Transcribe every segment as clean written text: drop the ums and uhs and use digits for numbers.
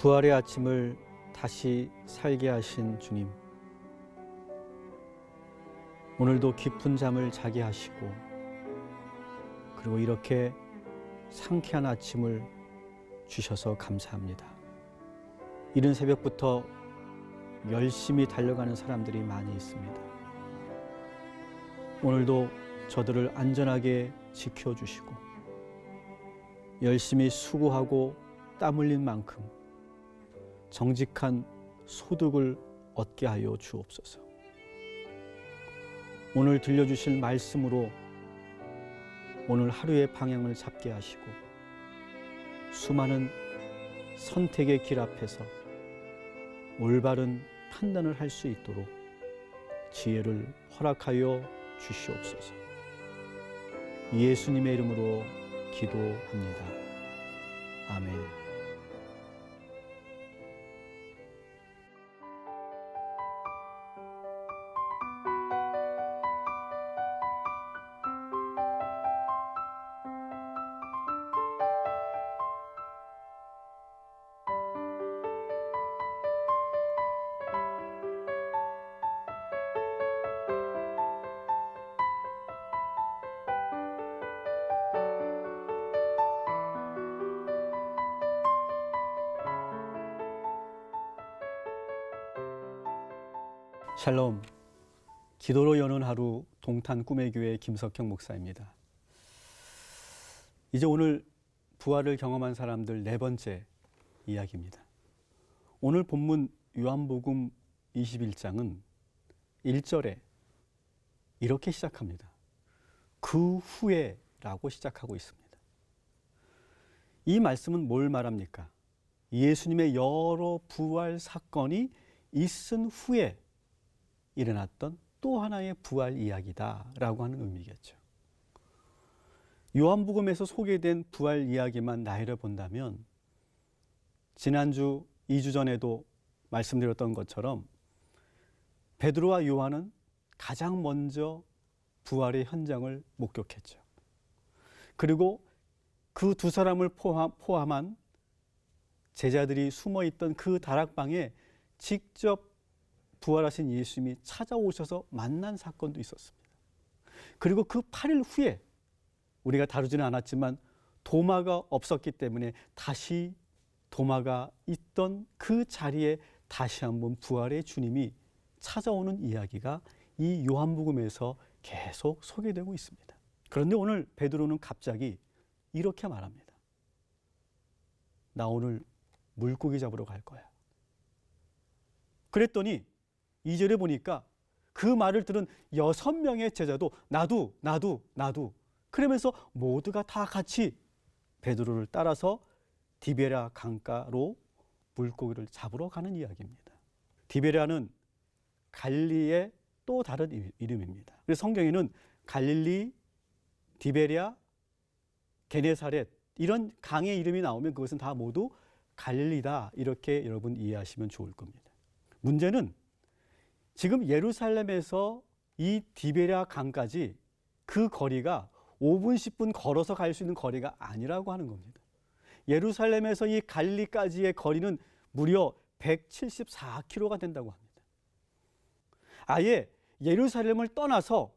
부활의 아침을 다시 살게 하신 주님, 오늘도 깊은 잠을 자게 하시고, 그리고 이렇게 상쾌한 아침을 주셔서 감사합니다. 이른 새벽부터 열심히 달려가는 사람들이 많이 있습니다. 오늘도 저들을 안전하게 지켜주시고 열심히 수고하고 땀 흘린 만큼 정직한 소득을 얻게 하여 주옵소서. 오늘 들려주실 말씀으로 오늘 하루의 방향을 잡게 하시고 수많은 선택의 길 앞에서 올바른 판단을 할 수 있도록 지혜를 허락하여 주시옵소서. 예수님의 이름으로 기도합니다. 아멘. 샬롬, 기도로 여는 하루 동탄 꿈의 교회 김석형 목사입니다. 이제 오늘 부활을 경험한 사람들 네 번째 이야기입니다. 오늘 본문 요한복음 21장은 1절에 이렇게 시작합니다. 그 후에 라고 시작하고 있습니다. 이 말씀은 뭘 말합니까? 예수님의 여러 부활 사건이 있은 후에 일어났던 또 하나의 부활 이야기다라고 하는 의미겠죠. 요한복음에서 소개된 부활 이야기만 나열해 본다면 지난주 2주 전에도 말씀드렸던 것처럼 베드로와 요한은 가장 먼저 부활의 현장을 목격했죠. 그리고 그 두 사람을 포함한 제자들이 숨어있던 그 다락방에 직접 부활하신 예수님이 찾아오셔서 만난 사건도 있었습니다. 그리고 그 8일 후에 우리가 다루지는 않았지만 도마가 없었기 때문에 다시 도마가 있던 그 자리에 다시 한번 부활의 주님이 찾아오는 이야기가 이 요한복음에서 계속 소개되고 있습니다. 그런데 오늘 베드로는 갑자기 이렇게 말합니다. 나 오늘 물고기 잡으러 갈 거야. 그랬더니 2절에 보니까 그 말을 들은 6명의 제자도 나도 그러면서 모두가 다 같이 베드로를 따라서 디베랴 강가로 물고기를 잡으러 가는 이야기입니다. 디베랴는 갈릴리의 또 다른 이름입니다. 그래서 성경에는 갈릴리, 디베랴, 게네사렛 이런 강의 이름이 나오면 그것은 다 모두 갈릴리다 이렇게 여러분 이해하시면 좋을 겁니다. 문제는 지금 예루살렘에서 이 디베랴 강까지 그 거리가 5분, 10분 걸어서 갈 수 있는 거리가 아니라고 하는 겁니다. 예루살렘에서 이 갈릴리까지의 거리는 무려 174km가 된다고 합니다. 아예 예루살렘을 떠나서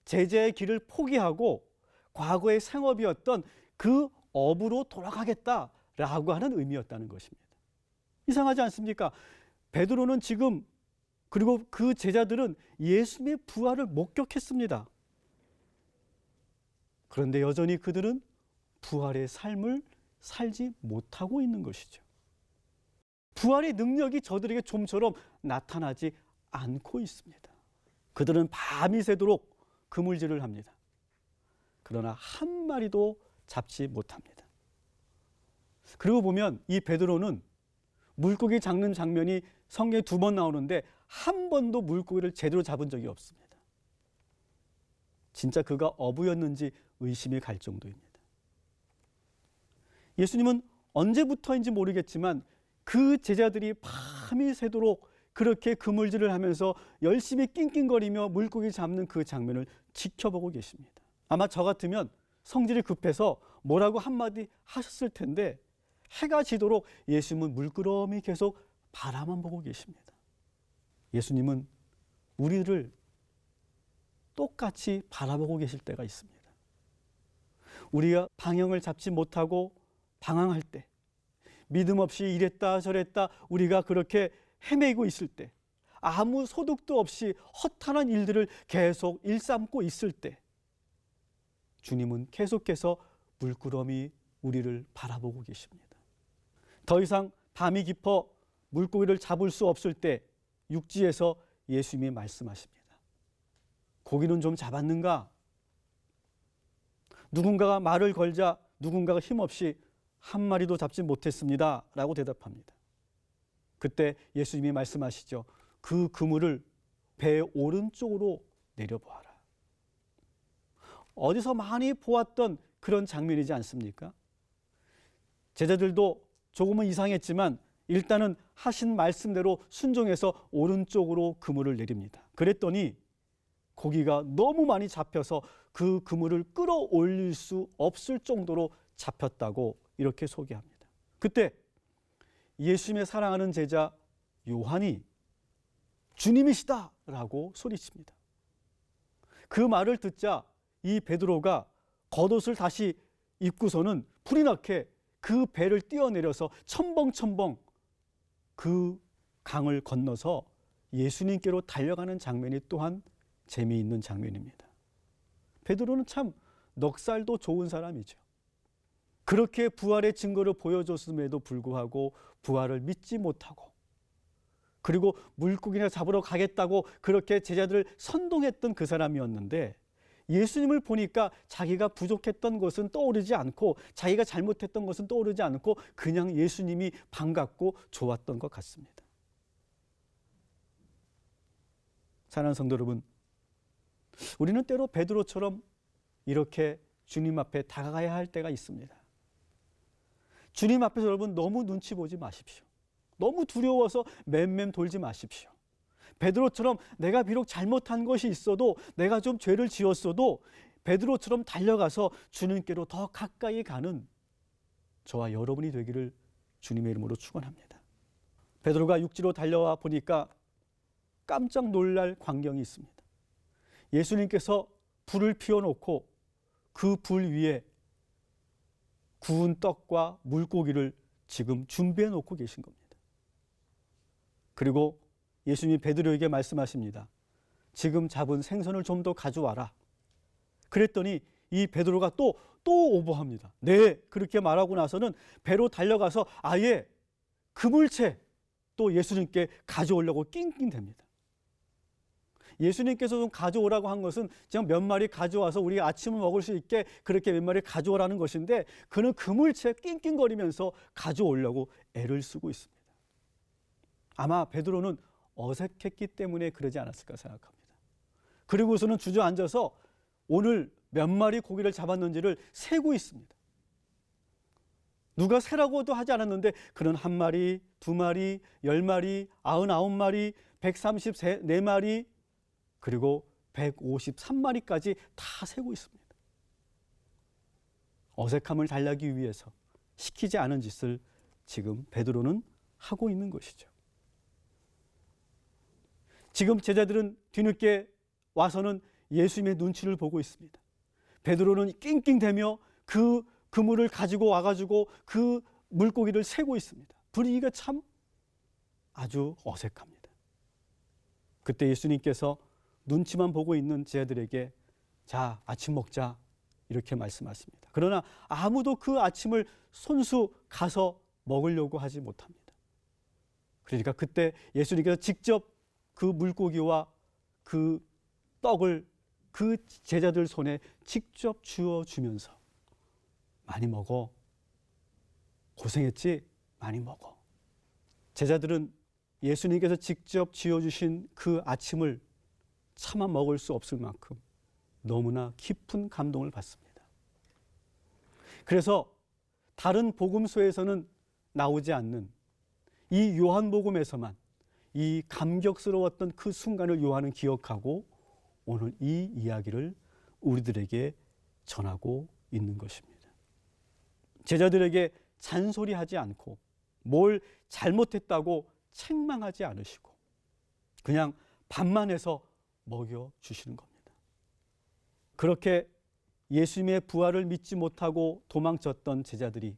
제자의 길을 포기하고 과거의 생업이었던 그 업으로 돌아가겠다라고 하는 의미였다는 것입니다. 이상하지 않습니까? 베드로는 지금 그리고 그 제자들은 예수님의 부활을 목격했습니다. 그런데 여전히 그들은 부활의 삶을 살지 못하고 있는 것이죠. 부활의 능력이 저들에게 좀처럼 나타나지 않고 있습니다. 그들은 밤이 새도록 그물질을 합니다. 그러나 한 마리도 잡지 못합니다. 그리고 보면 이 베드로는 물고기 잡는 장면이 성경에 2번 나오는데 한 번도 물고기를 제대로 잡은 적이 없습니다. 진짜 그가 어부였는지 의심이 갈 정도입니다. 예수님은 언제부터인지 모르겠지만 그 제자들이 밤이 새도록 그렇게 그물질을 하면서 열심히 낑낑거리며 물고기 잡는 그 장면을 지켜보고 계십니다. 아마 저 같으면 성질이 급해서 뭐라고 한마디 하셨을 텐데 해가 지도록 예수님은 물끄러미 계속 바라만 보고 계십니다. 예수님은 우리를 똑같이 바라보고 계실 때가 있습니다. 우리가 방향을 잡지 못하고 방황할 때, 믿음 없이 이랬다 저랬다 우리가 그렇게 헤매고 있을 때, 아무 소득도 없이 허탄한 일들을 계속 일삼고 있을 때, 주님은 계속해서 물끄러미 우리를 바라보고 계십니다. 더 이상 밤이 깊어 물고기를 잡을 수 없을 때 육지에서 예수님이 말씀하십니다. 고기는 좀 잡았는가? 누군가가 말을 걸자 누군가가 힘없이 한 마리도 잡지 못했습니다 라고 대답합니다. 그때 예수님이 말씀하시죠. 그 그물을 배의 오른쪽으로 내려보아라. 어디서 많이 보았던 그런 장면이지 않습니까? 제자들도 조금은 이상했지만 일단은 하신 말씀대로 순종해서 오른쪽으로 그물을 내립니다. 그랬더니 고기가 너무 많이 잡혀서 그 그물을 끌어올릴 수 없을 정도로 잡혔다고 이렇게 소개합니다. 그때 예수님의 사랑하는 제자 요한이 주님이시다 라고 소리칩니다. 그 말을 듣자 이 베드로가 겉옷을 다시 입고서는 불이 나게 그 배를 뛰어내려서 첨벙첨벙 그 강을 건너서 예수님께로 달려가는 장면이 또한 재미있는 장면입니다. 베드로는 참 넉살도 좋은 사람이죠. 그렇게 부활의 증거를 보여줬음에도 불구하고 부활을 믿지 못하고, 그리고 물고기나 잡으러 가겠다고 그렇게 제자들을 선동했던 그 사람이었는데, 예수님을 보니까 자기가 부족했던 것은 떠오르지 않고 자기가 잘못했던 것은 떠오르지 않고 그냥 예수님이 반갑고 좋았던 것 같습니다. 사랑하는 성도 여러분, 우리는 때로 베드로처럼 이렇게 주님 앞에 다가가야 할 때가 있습니다. 주님 앞에서 여러분 너무 눈치 보지 마십시오. 너무 두려워서 맴맴 돌지 마십시오. 베드로처럼 내가 비록 잘못한 것이 있어도, 내가 좀 죄를 지었어도 베드로처럼 달려가서 주님께로 더 가까이 가는 저와 여러분이 되기를 주님의 이름으로 축원합니다. 베드로가 육지로 달려와 보니까 깜짝 놀랄 광경이 있습니다. 예수님께서 불을 피워놓고 그 불 위에 구운 떡과 물고기를 지금 준비해 놓고 계신 겁니다. 그리고 예수님이 베드로에게 말씀하십니다. 지금 잡은 생선을 좀 더 가져와라. 그랬더니 이 베드로가 또 오버합니다. 네, 그렇게 말하고 나서는 배로 달려가서 아예 그물채 또 예수님께 가져오려고 낑낑댑니다. 예수님께서 좀 가져오라고 한 것은 그냥 몇 마리 가져와서 우리가 아침을 먹을 수 있게 그렇게 몇 마리 가져오라는 것인데, 그는 그물채 낑낑거리면서 가져오려고 애를 쓰고 있습니다. 아마 베드로는 어색했기 때문에 그러지 않았을까 생각합니다. 그리고서는 주저앉아서 오늘 몇 마리 고기를 잡았는지를 세고 있습니다. 누가 세라고도 하지 않았는데 그는 1마리, 2마리, 10마리, 99마리, 134마리, 그리고 153마리까지 다 세고 있습니다. 어색함을 달래기 위해서 시키지 않은 짓을 지금 베드로는 하고 있는 것이죠. 지금 제자들은 뒤늦게 와서는 예수님의 눈치를 보고 있습니다. 베드로는 낑낑대며 그 그물을 가지고 와가지고 그 물고기를 세고 있습니다. 분위기가 참 아주 어색합니다. 그때 예수님께서 눈치만 보고 있는 제자들에게 자, 아침 먹자 이렇게 말씀하십니다. 그러나 아무도 그 아침을 손수 가서 먹으려고 하지 못합니다. 그러니까 그때 예수님께서 직접 그 물고기와 그 떡을 그 제자들 손에 직접 주어주면서 많이 먹어. 고생했지? 많이 먹어. 제자들은 예수님께서 직접 지어주신 그 아침을 차마 먹을 수 없을 만큼 너무나 깊은 감동을 받습니다. 그래서 다른 복음서에서는 나오지 않는 이 요한복음에서만 이 감격스러웠던 그 순간을 요한은 기억하고 오늘 이 이야기를 우리들에게 전하고 있는 것입니다. 제자들에게 잔소리하지 않고 뭘 잘못했다고 책망하지 않으시고 그냥 밥만 해서 먹여주시는 겁니다. 그렇게 예수님의 부활을 믿지 못하고 도망쳤던 제자들이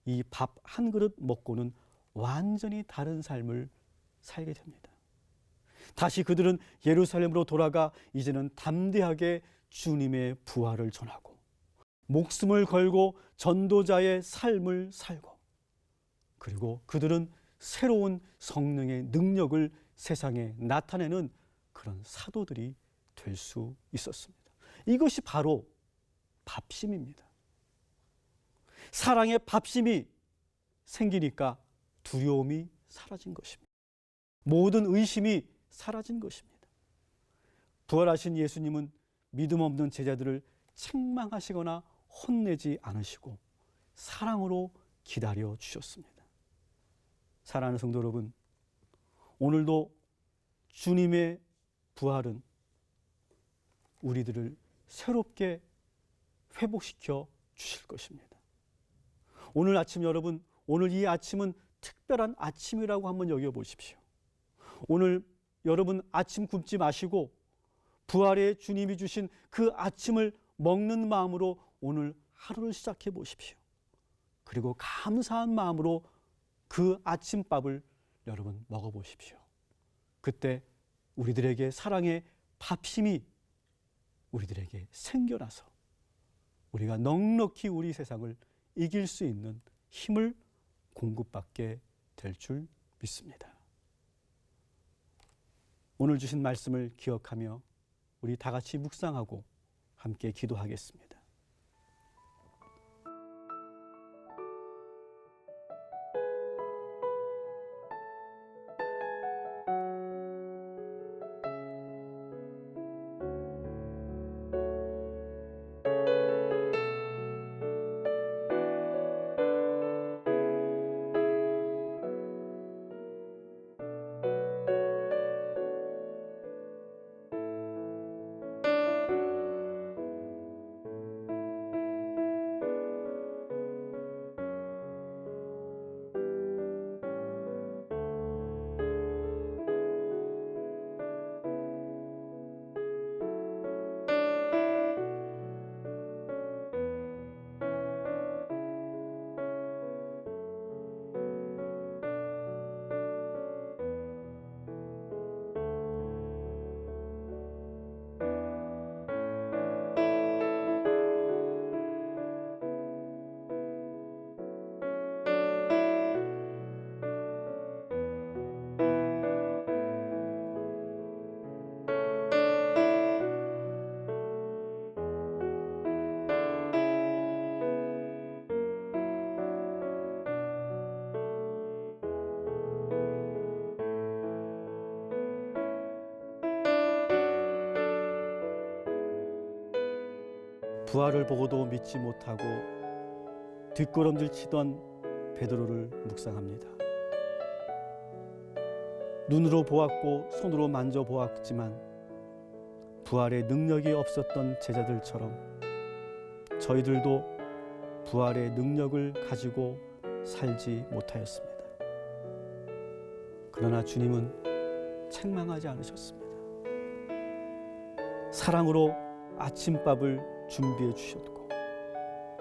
이 밥 한 그릇 먹고는 완전히 다른 삶을 살게 됩니다. 다시 그들은 예루살렘으로 돌아가 이제는 담대하게 주님의 부활을 전하고 목숨을 걸고 전도자의 삶을 살고 그리고 그들은 새로운 성령의 능력을 세상에 나타내는 그런 사도들이 될 수 있었습니다. 이것이 바로 밥심입니다. 사랑의 밥심이 생기니까 두려움이 사라진 것입니다. 모든 의심이 사라진 것입니다. 부활하신 예수님은 믿음 없는 제자들을 책망하시거나 혼내지 않으시고 사랑으로 기다려 주셨습니다. 사랑하는 성도 여러분, 오늘도 주님의 부활은 우리들을 새롭게 회복시켜 주실 것입니다. 오늘 아침 여러분, 오늘 이 아침은 특별한 아침이라고 한번 여겨보십시오. 오늘 여러분 아침 굶지 마시고 부활의 주님이 주신 그 아침을 먹는 마음으로 오늘 하루를 시작해 보십시오. 그리고 감사한 마음으로 그 아침밥을 여러분 먹어보십시오. 그때 우리들에게 사랑의 밥심이 우리들에게 생겨나서 우리가 넉넉히 우리 세상을 이길 수 있는 힘을 공급받게 될 줄 믿습니다. 오늘 주신 말씀을 기억하며 우리 다 같이 묵상하고 함께 기도하겠습니다. 부활을 보고도 믿지 못하고 뒷걸음질 치던 베드로를 묵상합니다. 눈으로 보았고 손으로 만져보았지만 부활의 능력이 없었던 제자들처럼 저희들도 부활의 능력을 가지고 살지 못하였습니다. 그러나 주님은 책망하지 않으셨습니다. 사랑으로 아침밥을 준비해 주셨고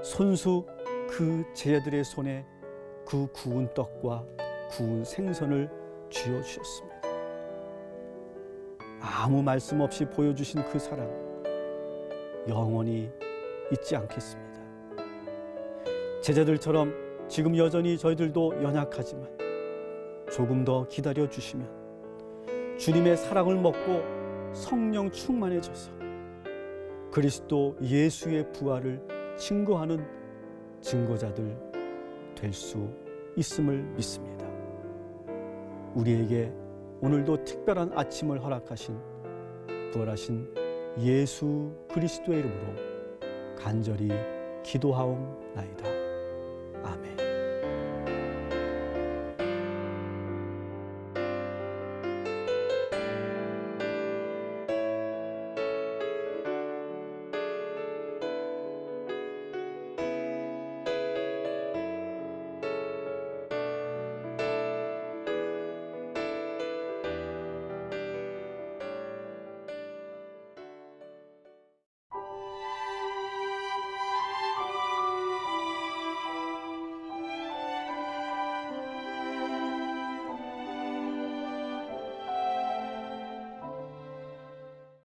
손수 그 제자들의 손에 그 구운 떡과 구운 생선을 쥐어 주셨습니다. 아무 말씀 없이 보여주신 그 사랑 영원히 잊지 않겠습니다. 제자들처럼 지금 여전히 저희들도 연약하지만 조금 더 기다려 주시면 주님의 사랑을 먹고 성령 충만해져서 그리스도 예수의 부활을 증거하는 증거자들 될 수 있음을 믿습니다. 우리에게 오늘도 특별한 아침을 허락하신 부활하신 예수 그리스도의 이름으로 간절히 기도하옵나이다. 아멘.